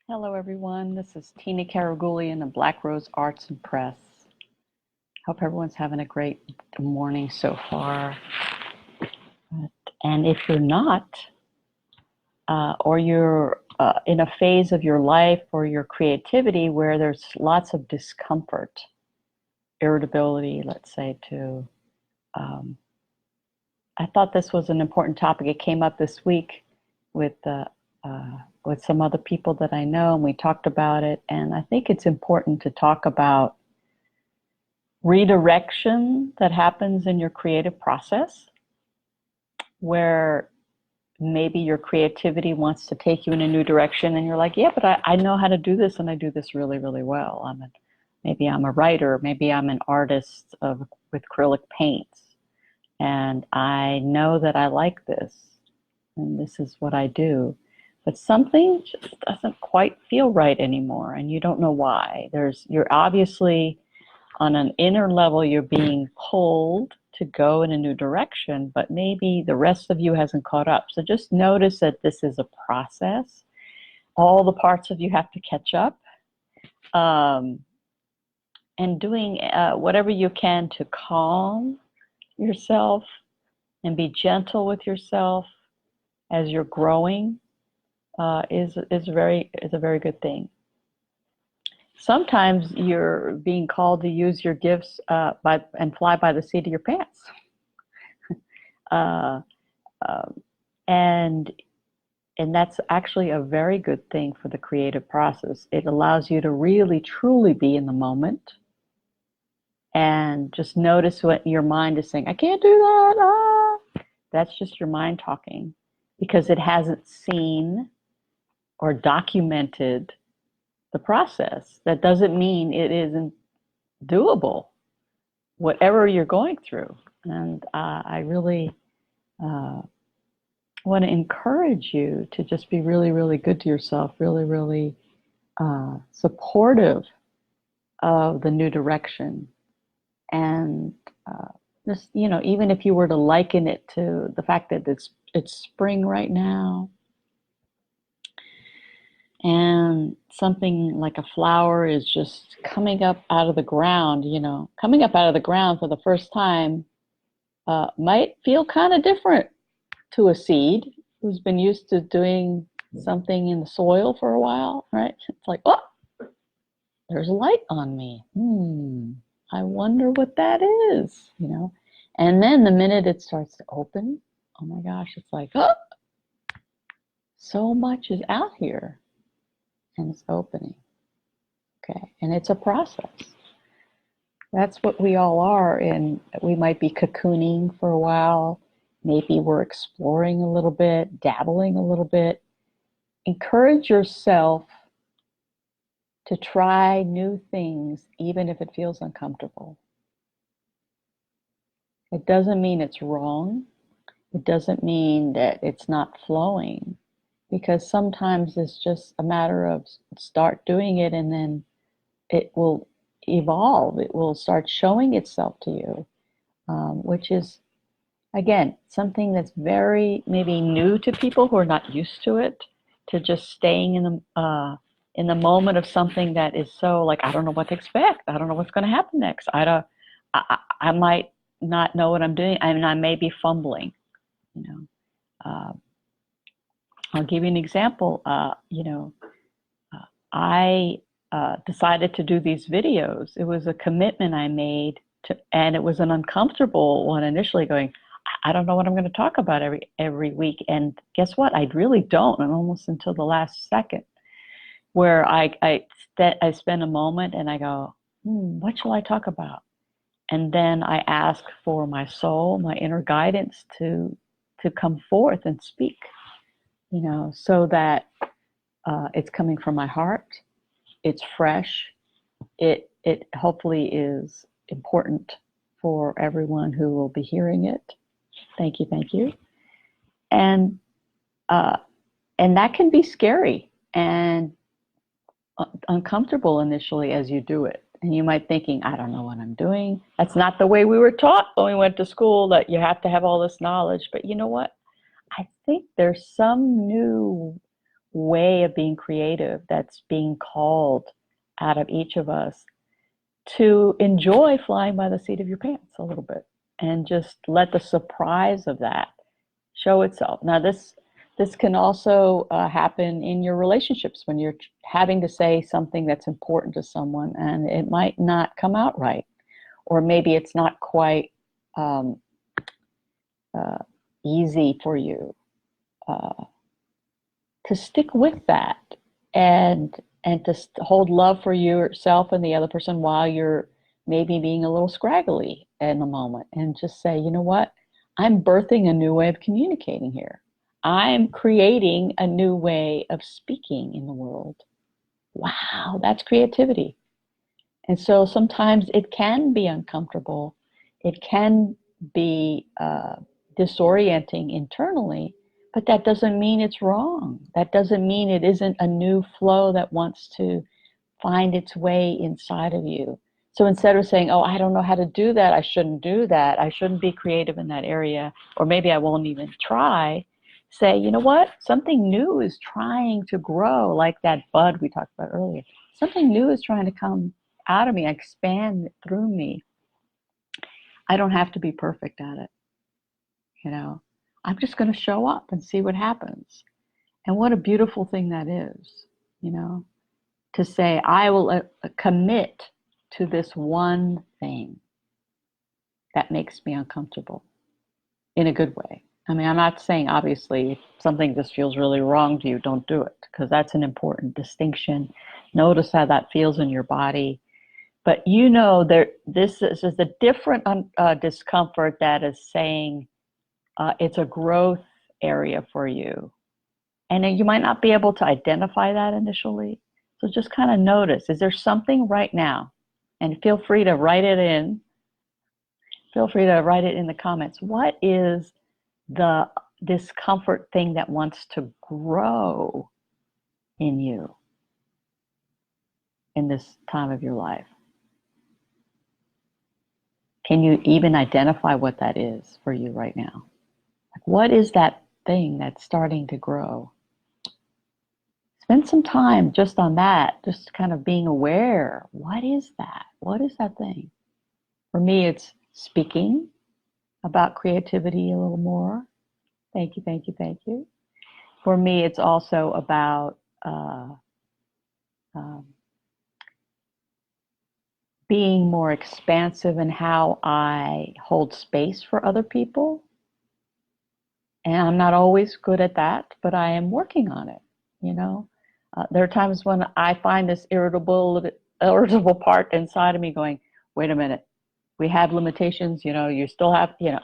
Hello, everyone. This is Tina Karagulian of Black Rose Arts and Press. Hope everyone's having a great morning so far. And if you're not, or you're in a phase of your life or your creativity where there's lots of discomfort, irritability, let's say, too, I thought this was an important topic. It came up this week with some other people that I know, and we talked about it. And I think it's important to talk about redirection that happens in your creative process, where maybe your creativity wants to take you in a new direction, and you're like, yeah, but I know how to do this, and I do this really, really well. Maybe I'm a writer, maybe I'm an artist with acrylic paints, and I know that I like this, and this is what I do. But something just doesn't quite feel right anymore, and you don't know why. You're obviously on an inner level, you're being pulled to go in a new direction, but maybe the rest of you hasn't caught up. So just notice that this is a process. All the parts of you have to catch up, and doing whatever you can to calm yourself and be gentle with yourself as you're growing is a very good thing. Sometimes you're being called to use your gifts and fly by the seat of your pants. And that's actually a very good thing for the creative process. It allows you to really, truly be in the moment and just notice what your mind is saying. I can't do that. That's just your mind talking because it hasn't seen or documented the process. That doesn't mean it isn't doable, whatever you're going through. And I really want to encourage you to just be really, really good to yourself, really, really supportive of the new direction. And just, even if you were to liken it to the fact that it's spring right now, and something like a flower is just coming up out of the ground, coming up out of the ground for the first time might feel kind of different to a seed who's been used to doing something in the soil for a while, right? It's like, oh, there's a light on me. I wonder what that is, And then the minute it starts to open, oh my gosh, it's like, oh, so much is out here. And it's opening. Okay, and it's a process. That's what we all are, and we might be cocooning for a while. Maybe we're exploring a little bit, dabbling a little bit. Encourage yourself to try new things, even if it feels uncomfortable. It doesn't mean it's wrong. It doesn't mean that it's not flowing. Because sometimes it's just a matter of start doing it and then it will evolve. It will start showing itself to you, which is, again, something that's very maybe new to people who are not used to it, to just staying in the moment of something that is so like, I don't know what to expect. I don't know what's going to happen next. I might not know what I'm doing. I may be fumbling, I'll give you an example. I decided to do these videos. It was a commitment I made and it was an uncomfortable one initially, going, I don't know what I'm going to talk about every week. And guess what? I really don't, and almost until the last second, where I spend a moment and I go, what shall I talk about? And then I ask for my soul, my inner guidance to come forth and speak. So that it's coming from my heart, it's fresh, it hopefully is important for everyone who will be hearing it. Thank you. And that can be scary and uncomfortable initially as you do it. And you might thinking, I don't know what I'm doing. That's not the way we were taught when we went to school, that you have to have all this knowledge. But you know what? I think there's some new way of being creative that's being called out of each of us to enjoy flying by the seat of your pants a little bit and just let the surprise of that show itself. Now, this can also happen in your relationships when you're having to say something that's important to someone and it might not come out right, or maybe it's not quite easy for you to stick with that and to hold love for yourself and the other person while you're maybe being a little scraggly in the moment, and just say, you know what, I'm birthing a new way of communicating here. I'm creating a new way of speaking in the world. Wow, that's creativity. And so sometimes it can be uncomfortable. It can be disorienting internally, but that doesn't mean it's wrong. That doesn't mean it isn't a new flow that wants to find its way inside of you. So instead of saying, oh, I don't know how to do that, I shouldn't do that, I shouldn't be creative in that area, or maybe I won't even try, say, you know what, something new is trying to grow, like that bud we talked about earlier. Something new is trying to come out of me, expand through me. I don't have to be perfect at it. You know, I'm just going to show up and see what happens. And what a beautiful thing that is, you know, to say, I will commit to this one thing that makes me uncomfortable in a good way. I mean, I'm not saying, obviously, if something just feels really wrong to you, don't do it, because that's an important distinction. Notice how that feels in your body. But you know, this is a different discomfort that is saying it's a growth area for you. And you might not be able to identify that initially. So just kind of notice, is there something right now? And feel free to write it in. Feel free to write it in the comments. What is the discomfort thing that wants to grow in you in this time of your life? Can you even identify what that is for you right now? Like, what is that thing that's starting to grow? Spend some time just on that, just kind of being aware. What is that? What is that thing? For me, it's speaking about creativity a little more. Thank you, thank you, thank you. For me, it's also about being more expansive in how I hold space for other people. And I'm not always good at that, but I am working on it, you know. There are times when I find this irritable part inside of me going, wait a minute, we have limitations, you know, you still have, you know,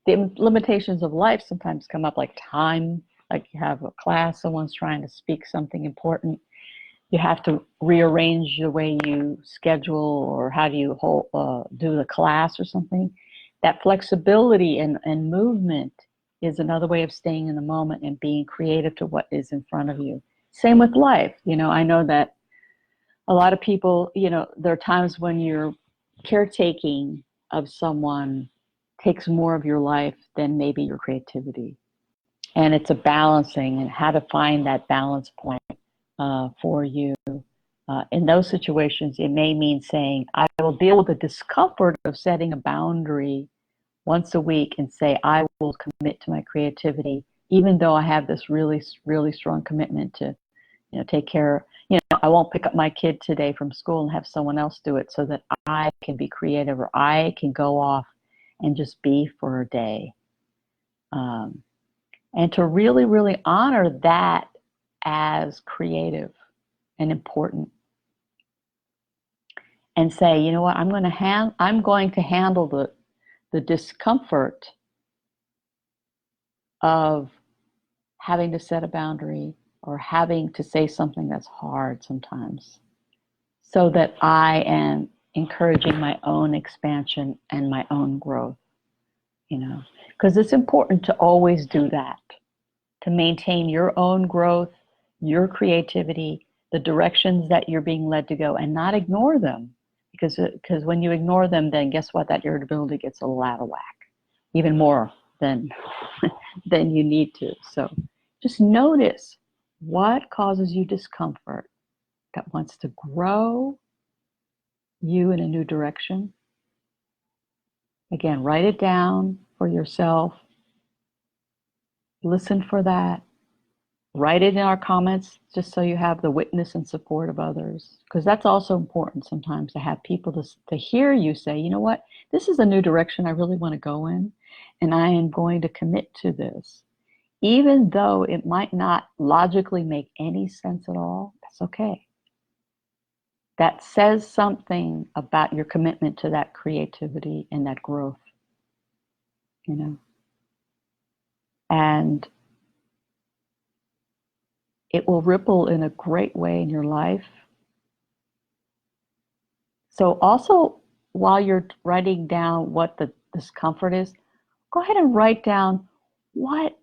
the limitations of life sometimes come up, like time, like you have a class, someone's trying to speak something important. You have to rearrange the way you schedule, or how do you do the class or something. That flexibility and movement is another way of staying in the moment and being creative to what is in front of you. Same with life. You know, I know that a lot of people, you know, there are times when your caretaking of someone takes more of your life than maybe your creativity. And it's a balancing, and how to find that balance point for you. In those situations, it may mean saying, I will deal with the discomfort of setting a boundary once a week and say, I will commit to my creativity, even though I have this really, really strong commitment to, you know, take care. You know, I won't pick up my kid today from school and have someone else do it, so that I can be creative, or I can go off and just be for a day. And to really, really honor that as creative and important. And say, you know what, I'm going to handle the discomfort of having to set a boundary, or having to say something that's hard sometimes, so that I am encouraging my own expansion and my own growth, you know, because it's important to always do that, to maintain your own growth, your creativity, the directions that you're being led to go, and not ignore them. Because when you ignore them, then guess what? That irritability gets a little out of whack, even more than than you need to. So just notice What causes you discomfort that wants to grow you in a new direction? Again, write it down for yourself. Listen for that. Write it in our comments just so you have the witness and support of others. Because that's also important sometimes, to have people to hear you say, you know what, this is a new direction I really want to go in, and I am going to commit to this. Even though it might not logically make any sense at all, that's okay. That says something about your commitment to that creativity and that growth, you know. And it will ripple in a great way in your life. So also, while you're writing down what the discomfort is, go ahead and write down what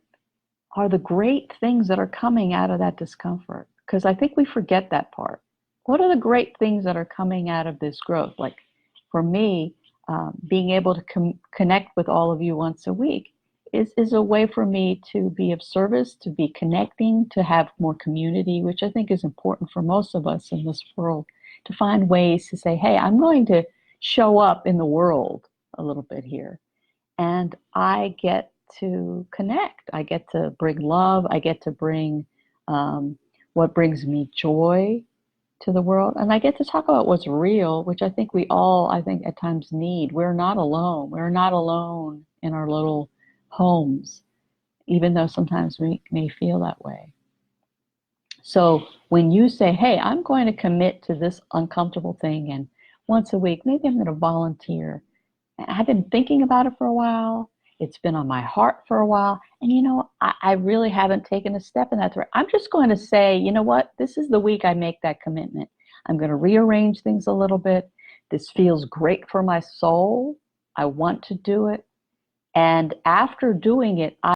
are the great things that are coming out of that discomfort. Because I think we forget that part. What are the great things that are coming out of this growth? Like for me, being able to connect with all of you once a week is a way for me to be of service, to be connecting, to have more community, which I think is important for most of us in this world, to find ways to say, hey, I'm going to show up in the world a little bit here. And I get to connect. I get to bring love. I get to bring what brings me joy to the world. And I get to talk about what's real, which I think we all, I think at times need. We're not alone. We're not alone in our little homes, even though sometimes we may feel that way. So when you say, hey, I'm going to commit to this uncomfortable thing, and once a week, maybe I'm going to volunteer. I've been thinking about it for a while. It's been on my heart for a while. And you know, I really haven't taken a step in that direction. I'm just going to say, you know what? This is the week I make that commitment. I'm going to rearrange things a little bit. This feels great for my soul. I want to do it. And after doing it, I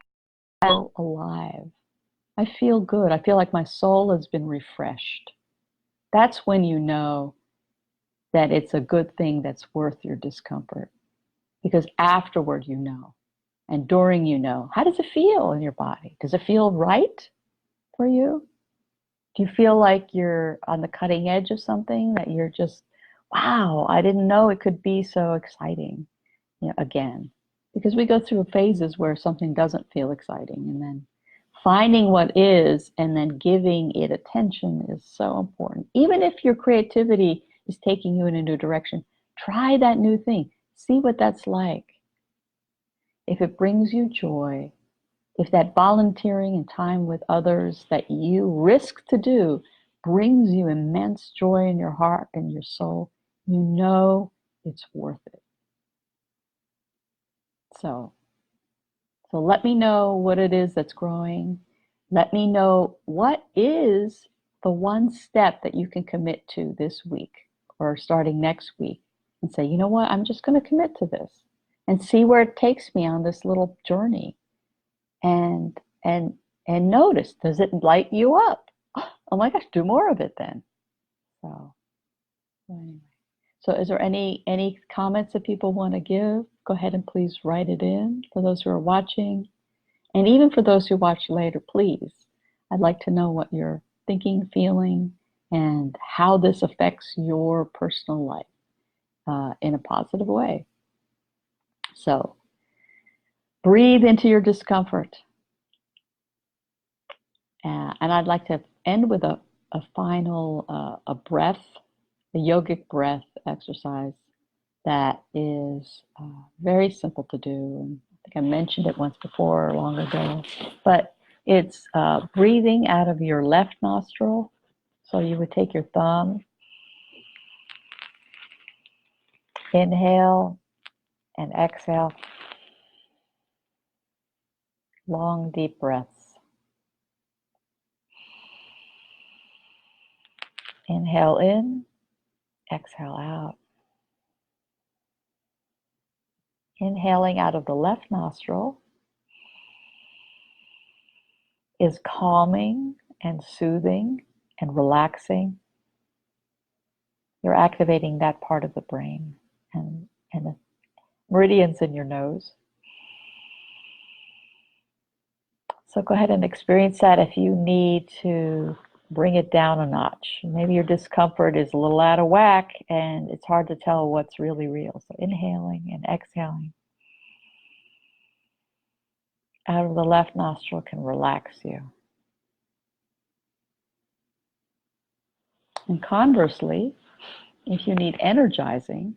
feel alive. I feel good. I feel like my soul has been refreshed. That's when you know that it's a good thing that's worth your discomfort. Because afterward, you know. And during, you know. How does it feel in your body? Does it feel right for you? Do you feel like you're on the cutting edge of something, that you're just, wow, I didn't know it could be so exciting, you know, again? Because we go through phases where something doesn't feel exciting, and then finding what is and then giving it attention is so important. Even if your creativity is taking you in a new direction, try that new thing. See what that's like. If it brings you joy, if that volunteering and time with others that you risk to do brings you immense joy in your heart and your soul, you know it's worth it. So let me know what it is that's growing. Let me know what is the one step that you can commit to this week or starting next week, and say, you know what, I'm just going to commit to this and see where it takes me on this little journey. And notice, does it light you up? Oh my gosh, do more of it then. So anyway. So is there any comments that people want to give? Go ahead and please write it in for those who are watching. And even for those who watch later, please, I'd like to know what you're thinking, feeling, and how this affects your personal life in a positive way. So breathe into your discomfort. And I'd like to end with a final a breath, a yogic breath exercise that is very simple to do. And I think I mentioned it once before, long ago, but it's breathing out of your left nostril. So you would take your thumb, inhale and exhale, long deep breaths. Inhale in, exhale out. Inhaling out of the left nostril is calming and soothing and relaxing. You're activating that part of the brain and the meridians in your nose. So go ahead and experience that. If you need to bring it down a notch, maybe your discomfort is a little out of whack and it's hard to tell what's really real. So inhaling and exhaling out of the left nostril can relax you. And conversely, if you need energizing,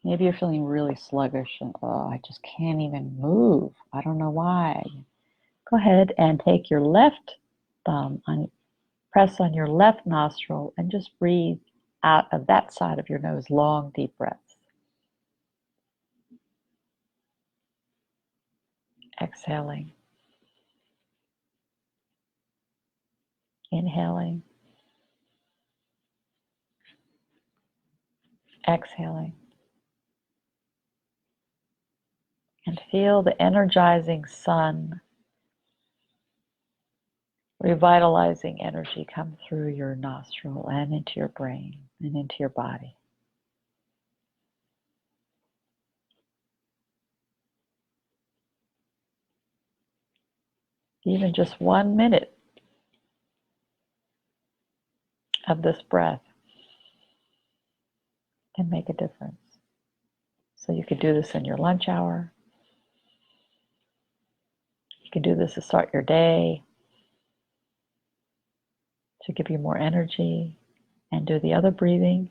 maybe you're feeling really sluggish and, oh, I just can't even move. I don't know why. Go ahead and take your left thumb, press on your left nostril, and just breathe out of that side of your nose, long, deep breaths. Exhaling. Inhaling. Exhaling. And feel the energizing sun, revitalizing energy come through your nostril and into your brain and into your body. Even just 1 minute of this breath can make a difference. So you could do this in your lunch hour. You can do this to start your day, to give you more energy, and do the other breathing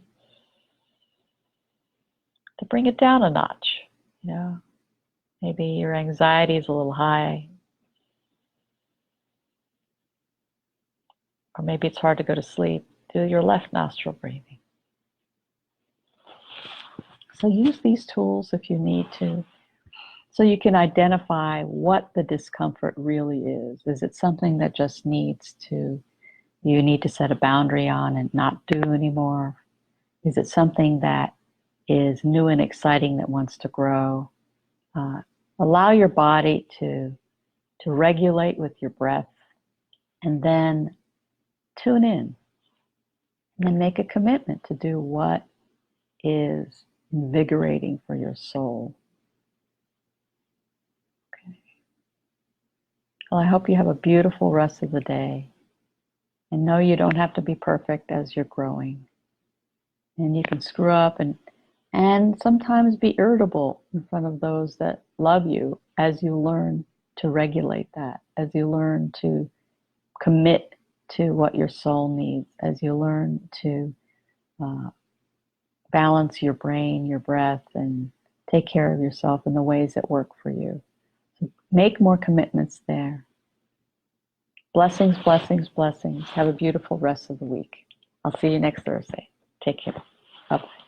to bring it down a notch. You know, maybe your anxiety is a little high, or maybe it's hard to go to sleep. Do your left nostril breathing. So use these tools if you need to, so you can identify what the discomfort really is. Is it something that just you need to set a boundary on and not do anymore? Is it something that is new and exciting that wants to grow? Allow your body to regulate with your breath, and then tune in and then make a commitment to do what is invigorating for your soul. Okay. Well, I hope you have a beautiful rest of the day, and know you don't have to be perfect as you're growing. And you can screw up and sometimes be irritable in front of those that love you, as you learn to regulate that, as you learn to commit to what your soul needs, as you learn to balance your brain, your breath, and take care of yourself in the ways that work for you. So make more commitments there. Blessings, blessings, blessings. Have a beautiful rest of the week. I'll see you next Thursday. Take care. Bye-bye.